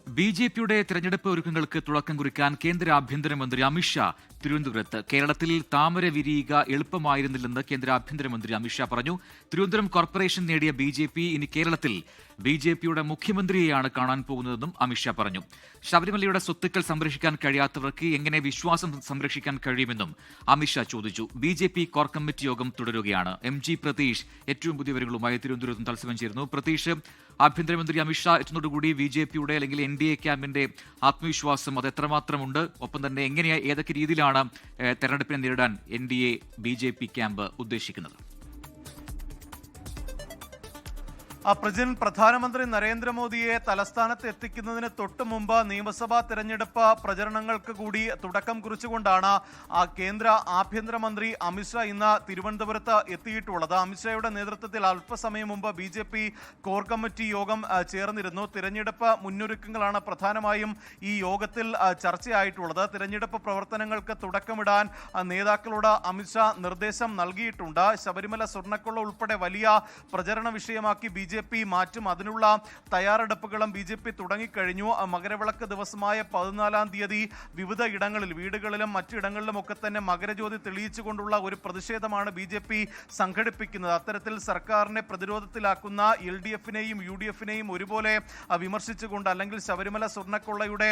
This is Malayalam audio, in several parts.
ബി.ജെ.പിയുടെ തെരഞ്ഞെടുപ്പ് ഒരുക്കങ്ങൾക്ക് തുടക്കം കുറിക്കാൻ കേന്ദ്ര ആഭ്യന്തരമന്ത്രി അമിത്ഷാ തിരുവനന്തപുരത്ത്. കേരളത്തിൽ താമര വിരിയുക എളുപ്പമായിരുന്നില്ലെന്ന് കേന്ദ്ര ആഭ്യന്തരമന്ത്രി അമിത്ഷാ പറഞ്ഞു. തിരുവനന്തപുരം കോർപ്പറേഷൻ നേടിയ ബി.ജെ.പി ഇനി കേരളത്തിൽ ബി.ജെ.പിയുടെ മുഖ്യമന്ത്രിയെയാണ് കാണാൻ പോകുന്നതെന്നും അമിത്ഷാ പറഞ്ഞു. ശബരിമലയുടെ സ്വത്തുക്കൾ സംരക്ഷിക്കാൻ കഴിയാത്തവർക്ക് എങ്ങനെ വിശ്വാസം സംരക്ഷിക്കാൻ കഴിയുമെന്നും അമിത്ഷാ ചോദിച്ചു. ബി.ജെ.പി കോർ കമ്മിറ്റി യോഗം തുടരുകയാണ്. എം.ജി. പ്രതീഷ് ഏറ്റവും പുതിയ വിവരങ്ങളുമായി തിരുവനന്തപുരത്ത് തത്സമയം ചേരുന്നു. പ്രതീഷ്, ആഭ്യന്തരമന്ത്രി അമിത്ഷാ എത്തുന്നതോടുകൂടി ബി.ജെ.പിയുടെ അല്ലെങ്കിൽ എൻ.ഡി.എ ക്യാമ്പിന്റെ ആത്മവിശ്വാസം അത് എത്രമാത്രമുണ്ട്? ഒപ്പം തന്നെ ഏതൊക്കെ രീതിയിലാണ് തെരഞ്ഞെടുപ്പിനെ നേരിടാൻ എൻ.ഡി.എ ബി.ജെ.പി ക്യാമ്പ് ഉദ്ദേശിക്കുന്നത്? പ്രധാനമന്ത്രി നരേന്ദ്രമോദിയെ തലസ്ഥാനത്ത് എത്തിക്കുന്നതിന് തൊട്ടു മുമ്പ് നിയമസഭാ തെരഞ്ഞെടുപ്പ് പ്രചരണങ്ങൾക്ക് കൂടി തുടക്കം കുറിച്ചുകൊണ്ടാണ് കേന്ദ്ര ആഭ്യന്തരമന്ത്രി അമിത്ഷാ ഇന്ന് തിരുവനന്തപുരത്ത് എത്തിയിട്ടുള്ളത്. അമിത്ഷായുടെ നേതൃത്വത്തിൽ അല്പസമയം മുമ്പ് ബി.ജെ.പി കോർ കമ്മിറ്റി യോഗം ചേർന്നിരുന്നു. തിരഞ്ഞെടുപ്പ് മുന്നൊരുക്കങ്ങളാണ് പ്രധാനമായും ഈ യോഗത്തിൽ ചർച്ചയായിട്ടുള്ളത്. തിരഞ്ഞെടുപ്പ് പ്രവർത്തനങ്ങൾക്ക് തുടക്കമിടാൻ നേതാക്കളോട് അമിത്ഷാ നിർദ്ദേശം നൽകിയിട്ടുണ്ട്. ശബരിമല സ്വർണ്ണക്കൊള്ള ഉൾപ്പെടെ വലിയ പ്രചരണ വിഷയമാക്കി ബി.ജെ.പി മാറ്റും. അതിനുള്ള തയ്യാറെടുപ്പുകളും ബി.ജെ.പി തുടങ്ങിക്കഴിഞ്ഞു. മകരവിളക്ക് ദിവസമായ 14-ാം തീയതി വിവിധ ഇടങ്ങളിൽ, വീടുകളിലും മറ്റിടങ്ങളിലും ഒക്കെ തന്നെ മകരജ്യോതി തെളിയിച്ചുകൊണ്ടുള്ള ഒരു പ്രതിഷേധമാണ് ബി.ജെ.പി സംഘടിപ്പിക്കുന്നത്. അത്തരത്തിൽ സർക്കാരിനെ പ്രതിരോധത്തിലാക്കുന്ന എൽ.ഡി.എഫിനെയും യു.ഡി.എഫിനെയും ഒരുപോലെ വിമർശിച്ചുകൊണ്ട്, അല്ലെങ്കിൽ ശബരിമല സ്വർണ്ണക്കൊള്ളയുടെ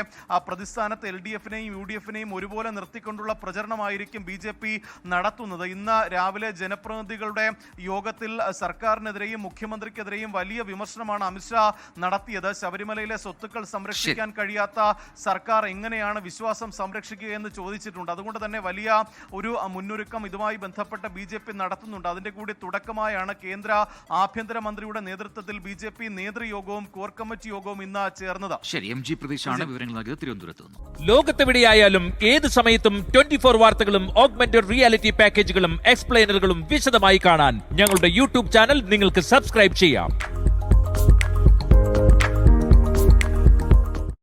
പ്രതിസ്ഥാനത്ത് എൽ.ഡി.എഫിനെയും യു.ഡി.എഫിനെയും ഒരുപോലെ നിർത്തിക്കൊണ്ടുള്ള പ്രചരണമായിരിക്കും ബി.ജെ.പി നടത്തുന്നത്. ഇന്ന് രാവിലെ ജനപ്രതിനിധികളുടെ യോഗത്തിൽ സർക്കാരിനെതിരെയും മുഖ്യമന്ത്രിക്കെതിരെയും വലിയ വിമർശനമാണ് അമിത്ഷാ നടത്തിയത്. ശബരിമലയിലെ സ്വത്തുക്കൾ സംരക്ഷിക്കാൻ കഴിയാത്ത സർക്കാർ എങ്ങനെയാണ് വിശ്വാസം സംരക്ഷിക്കുക എന്ന് ചോദിച്ചിട്ടുണ്ട്. അതുകൊണ്ട് തന്നെ വലിയ ഒരു മുന്നൊരുക്കം ഇതുമായി ബന്ധപ്പെട്ട് ബി.ജെ.പി നടത്തുന്നുണ്ട്. അതിന്റെ കൂടി തുടക്കമായാണ് കേന്ദ്ര ആഭ്യന്തരമന്ത്രിയുടെ നേതൃത്വത്തിൽ ബി.ജെ.പി നേതൃയോഗവും കോർ കമ്മിറ്റി യോഗവും ഇന്ന് ചേർന്നത്. ശരി, എം.ജി. പ്രതീഷാണ് വിവരങ്ങൾ നൽകിയത് തിരുവനന്തപുരത്ത് നിന്ന്. ലോകത്തെവിടെയായാലും ഏത് സമയത്തും 24 വാർത്തകളും ഓഗ്മെന്റഡ് റിയാലിറ്റി പാക്കേജുകളും എക്സ്പ്ലെയിനറുകളും വിശദമായി കാണാൻ ഞങ്ങളുടെ യൂട്യൂബ് ചാനൽ നിങ്ങൾക്ക് സബ്സ്ക്രൈബ് ചെയ്യാം.